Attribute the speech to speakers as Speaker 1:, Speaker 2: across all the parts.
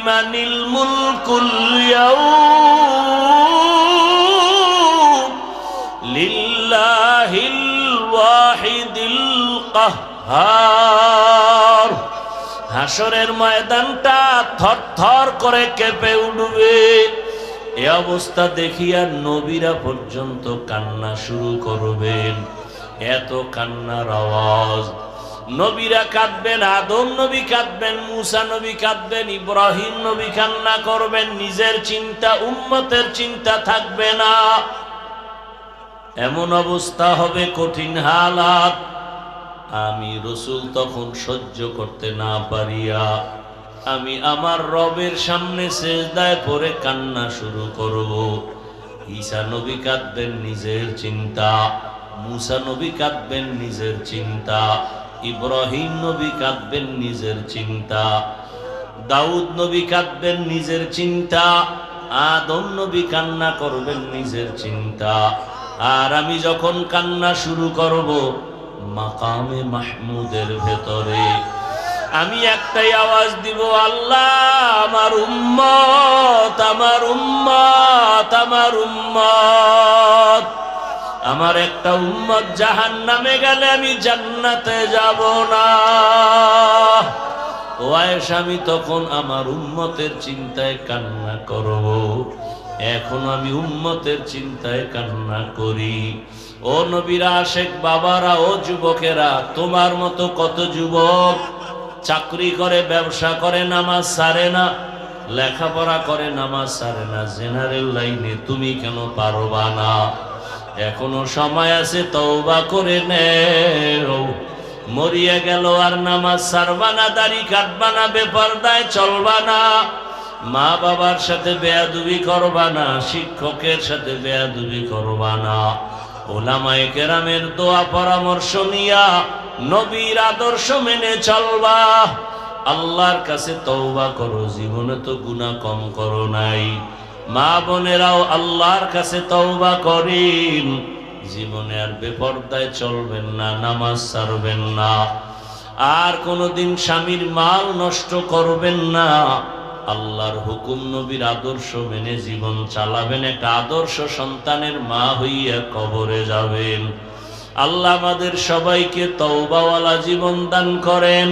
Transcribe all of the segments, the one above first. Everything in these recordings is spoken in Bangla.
Speaker 1: লিমানিল মুলকুল ইয়াউম লিল্লাহিল ওয়াহিদিল কাহ্হার। হাসরের ময়দানটা থরথর করে কেঁপে উঠবে। এ অবস্থা দেখিয়া নবীরা পর্যন্ত কান্না শুরু করবেন। এত কান্নার আওয়াজ। নবীরা কাঁদবেন, আদম নবী কাঁদবেন, মুসা নবী কাঁদবেন, ইব্রাহিম নবী কান্না করবেন। নিজের চিন্তা, উম্মতের চিন্তা থাকবে না। এমন অবস্থা হবে, কঠিন হালাত। আমি রাসূল তখন সহ্য করতে না পারিয়া আমি আমার রবের সামনে সিজদায় পড়ে কান্না শুরু করব। ঈসা নবী কাঁদবেন, নিজের চিন্তা। মুসা নবী কাঁদবেন, নিজের চিন্তা। ইব্রাহিম নবী কাঁদবেন, নিজের চিন্তা। দাউদ নবী কাঁদবেন, নিজের চিন্তা। আদম নবী কান্না করবেন, নিজের চিন্তা। আর আমি যখন কান্না শুরু করব, মাকামে মাহমুদের ভেতরে আমি একটাই আওয়াজ দিব, আল্লাহ আমার উম্মত, আমার উম্মত, আমার উম্মত। আমার একটা উম্মত জাহান্নামে গেলে আমি জান্নাতে যাব না। ও আয়েশা, আমি তখন আমার উম্মতের চিন্তায় কান্না করব। এখন আমি উম্মতের চিন্তায় কান্না করি। ও নবীর আশেক বাবারা, ও যুবকেরা, তোমার মতো কত যুবক চাকরি করে, ব্যবসা করে, নামাজ ছাড়ে না, লেখাপড়া করে, নামাজ ছাড়ে না। জেনারেল লাইনে তুমি কেন পারবা না? এখনো সময় আছে, তওবা করে নেও। মরিয়া গেল আর নামাজ ছাড়বা না, দাড়ি কাটবা না, বেপরদায় চলবা না, মা বাবার সাথে বেয়াদবি করবা না, শিক্ষকের সাথে বেয়াদবি করবা না। ওলামায়ে কেরামের দোয়া পরামর্শ নিয়া নবীর আদর্শ মেনে চলবা। আল্লাহর কাছে তওবা করো, জীবনে তো গুনাহ কম করো নাই। মা বোনেরাও আল্লাহর কাছে তওবা করেন, জীবনে আর বেপরদায় চলবেন না, নামাজ ছাড়বেন না, আর কোনোদিন স্বামীর মাল নষ্ট করবেন না। আল্লাহর হুকুম, নবীর আদর্শ মেনে জীবন চালাবেন। একটা আদর্শ সন্তানের মা হইয়া কবরে যাবেন। আল্লাহ আমাদের সবাইকে তওবাওয়ালা জীবন দান করেন।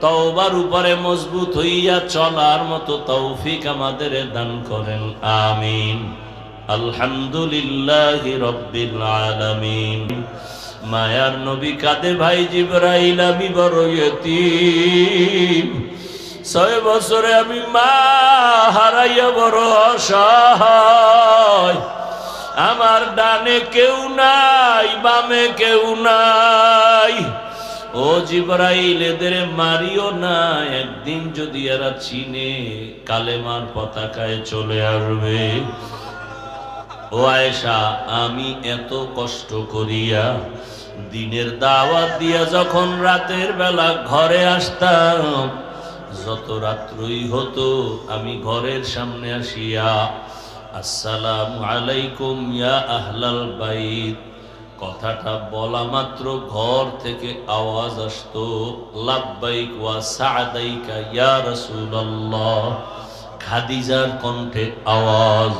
Speaker 1: তওবার উপরে মজবুত হইয়া চলার মতো তৌফিক আমাদের দান করেন, আমিন। আলহামদুলিল্লাহি রাব্বিল আলামিন। মায়ার নবী কাঁদে, ভাই জিবরাইল আমি বড় ইয়তীম। 6 বছরে আমি মা হারাইয়া বড় অসহায়। আমার ডানে কেউ নাই, বামে কেউ নাই। ও জিবরাইল, এদের মারিও না। একদিন যদি এরা চিনে, কালেমার পতাকায় চলে আসবে। ও আয়েশা, আমি এত কষ্ট করিয়া দিনের দাওয়াত দিয়া যখন রাতের বেলা ঘরে আসতাম, যত রাত্রই হতো আমি ঘরের সামনে আসিয়া আসসালামু আলাইকুম ইয়া আহলাল বাইত কথাটা বলা মাত্র ঘর থেকে আওয়াজ আসতো, লাব্বাইক ওয়া সা'দাইকা ইয়া রাসূলুল্লাহ। খাদিজার কণ্ঠে আওয়াজ।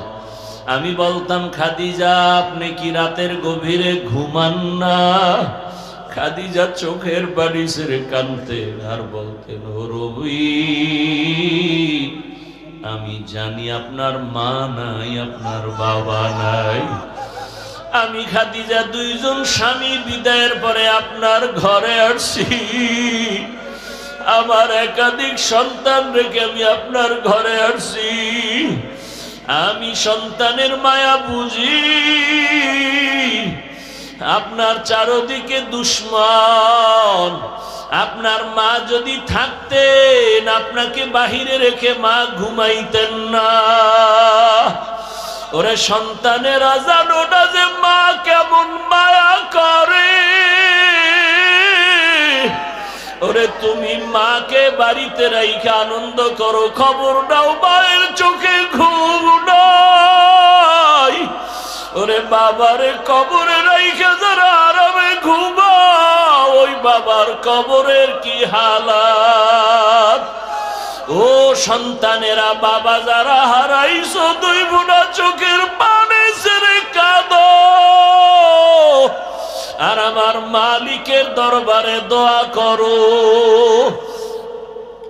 Speaker 1: আমি বলতাম, খাদিজা আপনি কি রাতের গভীরে ঘুমান না? খাদিজা চোখের পানি ছেড়ে কাঁদতেন আর বলতেন, ও রবি, আমি জানি আপনার মা নাই, আপনার বাবা নাই। আমি খাদিজা 2 জন স্বামী বিদায়ের পরে আপনার ঘরে আসছি। আমার একাধিক সন্তান রেখে আমি আপনার ঘরে আসছি। আমি সন্তানের মায়া বুঝি। আপনার চারদিকে দুশ্মন। আপনার মা যদি থাকতেন, আপনাকে বাহিরে রেখে মা ঘুমাইতেন না। ওরে সন্তানের আজান ওটা যে মা কেমন মায়া করে। ওরে তুমি মাকে বাড়িতে রাইখা আনন্দ করো, খবর নাও মায়ের চোখে ঘুম নাই। ওরে বাবারে কবরে রাইখা যারা আরামে ঘুমাও, ওই বাবার কবরের কি হালাত। ও সন্তানেরা, বাবা যারা হারাইছো, দুই বুড়া চোখের পানি ছেড়ে কাঁদো আর আমার মালিকের দরবারে দোয়া করো।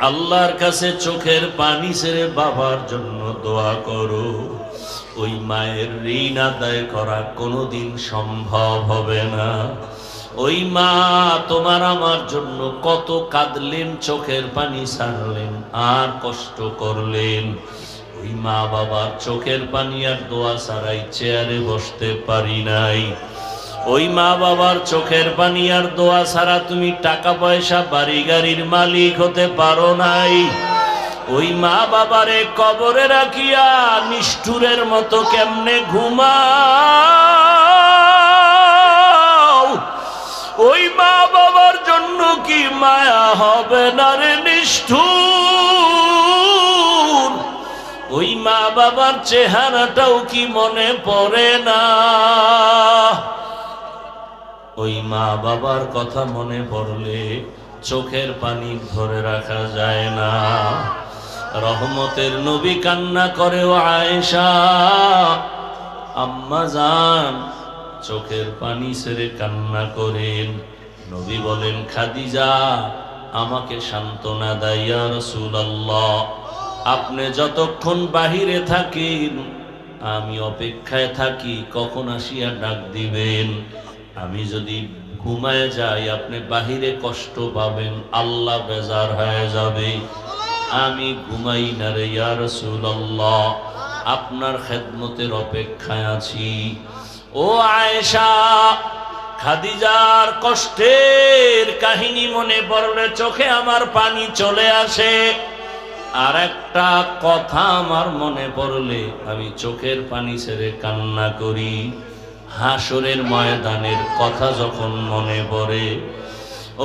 Speaker 1: আল্লাহর কাছে চোখের পানি ছেড়ে বাবার জন্য দোয়া করো। ওই মায়ের ঋণ আদায় করা কোনোদিন সম্ভব হবে না। ওই মা তোমার আমার জন্য কত কাঁদলেন, চোখের পানি ছাড়লেন আর কষ্ট করলেন। ওই মা বাবার চোখের পানি আর দোয়া ছাড়াই চেয়ারে বসতে পারি নাই। ওই মা বাবার চোখের পানি আর দোয়া ছাড়া তুমি টাকা পয়সা বাড়ি গাড়ির মালিক হতে পারো নাই। ওই মা বাবারে কবরে রাখিয়া নিষ্ঠুরের মতো কেমনে ঘুমাও? ওই মা বাবার জন্য কি মায়া হবে না রে নিষ্ঠুর? ওই মা বাবার চেহারাটাও কি মনে পড়ে না? ওই মা বাবার কথা মনে পড়লে চোখের পানি ধরে রাখা যায় না। রহমতের নবী কান্না করে, ও আয়েশা আম্মা জান, চোখের পানি ছেড়ে কান্না করেন। নবী বলেন, খাদিজা আমাকে সান্ত্বনা দেয়, ইয়া রাসূলুল্লাহ আপনি যতক্ষণ বাহিরে থাকেন আমি অপেক্ষায় থাকি কখন আসিয়া ডাক দিবেন। আমি যদি ঘুমায় যাই আপনি বাহিরে কষ্ট পাবেন, আল্লাহ বেজার হয়ে যাবে। আমি ঘুমাই না রে ইয়া রাসূলুল্লাহ, আপনার খেদমতের অপেক্ষায় আছি। ও আয়েশা, খাদিজার কষ্টের কাহিনী মনে পড়লে চোখে আমার পানি চলে আসে। আর একটা কথা আমার মনে পড়লে আমি চোখের পানি ছেড়ে কান্না করি। হাসরের ময়দানের কথা যখন মনে পড়ে,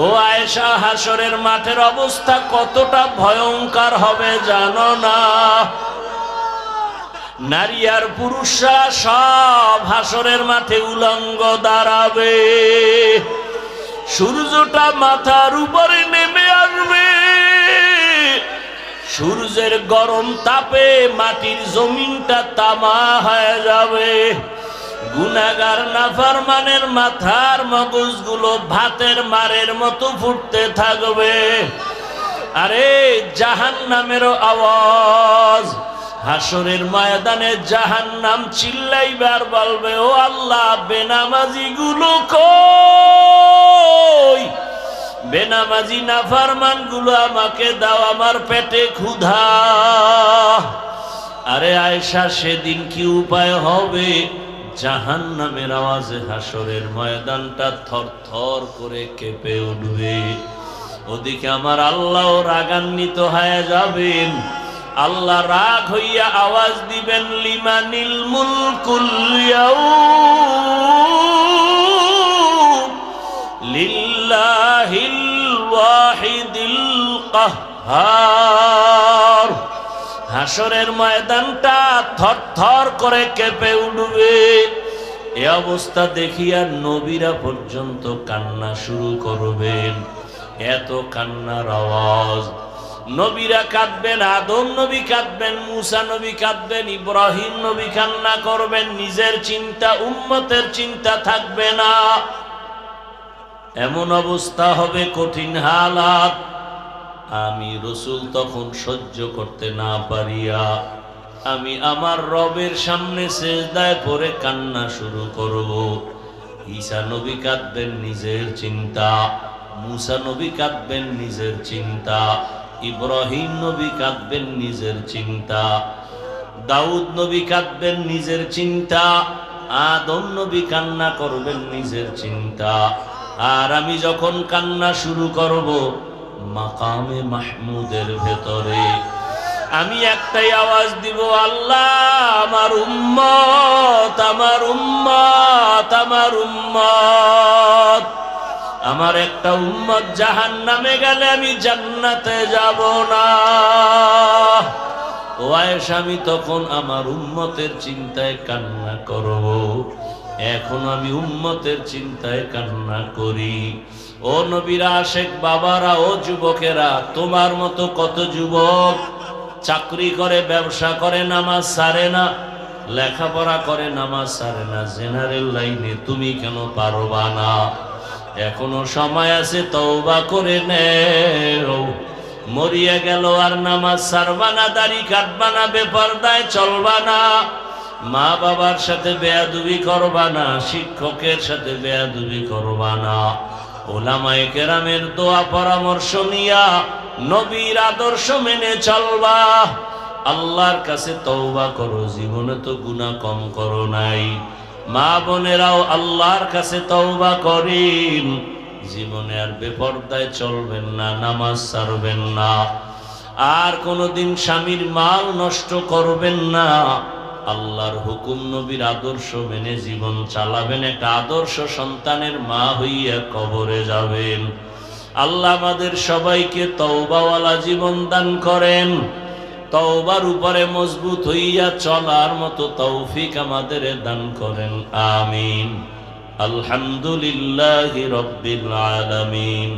Speaker 1: ও আয়েশা হাসরের মাঠের অবস্থা কতটা ভয়ঙ্কর হবে জানো না? নারী আর পুরুষরা সব হাসরের মাঠে উলঙ্গ দাঁড়াবে। সূর্যটা মাথার উপরে নেমে আসবে। সূর্যের গরম তাপে মাটির জমিনটা তামা হয়ে যাবে। গুনাহগার নাফরমানের মাথার মগজগুলো ভাতের মারের মতো ফুটতে থাকবে। আরে জাহান্নামেরও আওয়াজ, হাসরের ময়দানে জাহান্নাম চিল্লাইবার বলবে, ও আল্লাহ বেনামাজি গুলো কই? বেনামাজি নাফরমান গুলো আমাকে দাও, আমার পেটে ক্ষুধা। আরে আয়েশা, সেদিন কি উপায় হবে? জাহান্নামের আওয়াজে হাসরের ময়দানটা থরথর করে কেঁপে উঠবে। ওদিকে আমার আল্লাহ রাগান্বিত হয়ে যাবেন। আল্লাহ রাগ হইয়া আওয়াজ দিবেন, লিমানিল মুলকুল ইয়াউম লিল্লাহিল ওয়াহিদিল কাহ্হার। হাসরের ময়দানটা থরথর করে কেঁপে উঠবে। এ অবস্থা দেখিয়া নবীরা পর্যন্ত কান্না শুরু করবেন। এত কান্নার আওয়াজ। নবীরা কাঁদবেন, আদম নবী কাঁদবেন, মুসা নবী কাঁদবেন, ইব্রাহিম নবী কান্না করবেন। নিজের চিন্তা, উম্মতের চিন্তা থাকবে না। এমন অবস্থা হবে, কঠিন হালাত। আমি রসুল তখন সহ্য করতে না পারিয়া আমি আমার রবের সামনে সেজদায় পড়ে কান্না শুরু করব। ঈসা নবী কাঁদবেন নিজের চিন্তা, মুসা নবী কাঁদবেন নিজের চিন্তা, ইব্রাহিম নবী কাঁদবেন নিজের চিন্তা, দাউদ নবী কাঁদবেন নিজের চিন্তা, আদম নবী কান্না করবেন নিজের চিন্তা। আর আমি যখন কান্না শুরু করব, মাকামে মাহমুদের ভেতরে আমি একটাই আওয়াজ দিব, আল্লাহ আমার উম্মত, আমার উম্মত, আমার উম্মত। আমার একটা উম্মত জাহান্নামে গেলে আমি জান্নাতে যাব না। ও আয়েশা, আমি তখন আমার উম্মতের চিন্তায় কান্না করব। এখন আমি উম্মতের চিন্তায় কান্না করি। ও নবীর আশেক বাবারা, ও যুবকেরা, তোমার মতো কত যুবক চাকরি করে, ব্যবসা করে, নামাজ ছাড়ে না, লেখাপড়া করে, নামাজ ছাড়ে না, জেনারেল লাইনে তুমি কেন পারবা না? এখনো সময় আছে, তওবা করে নেও। মরিয়া গেল আর নামাজ ছাড়বা না, দাড়ি কাটবা না, বেপরদায় চলবা না, মা বাবার সাথে বেয়াদবি করবা না, শিক্ষকের সাথে বেয়াদবি করবা না, ওলামায়ে কেরামের দোয়া পরামর্শ নিয়া নবীর আদর্শ মেনে চলবা। আল্লাহর কাছে তওবা করো, জীবনে তো গুনাহ কম করো নাই। মা বোনেরাও আল্লাহর কাছে তওবা করেন, জীবনে আর বেপরদায় চলবেন না, নামাজ ছাড়বেন না, আর কোনোদিন স্বামীর মাল নষ্ট করবেন না, আল্লাহর হুকুম নবীর আদর্শ মেনে জীবন চালাবেন, একটা আদর্শ সন্তানের মা হইয়া কবরে যাবেন। আল্লাহ আমাদের সবাইকে তওবাওয়ালা জীবন দান করেন, তওবার উপরে মজবুত হইয়া চলার মতো তৌফিক আমাদের দান করেন, আমিন। আলহামদুলিল্লাহি রাব্বিল আলামিন।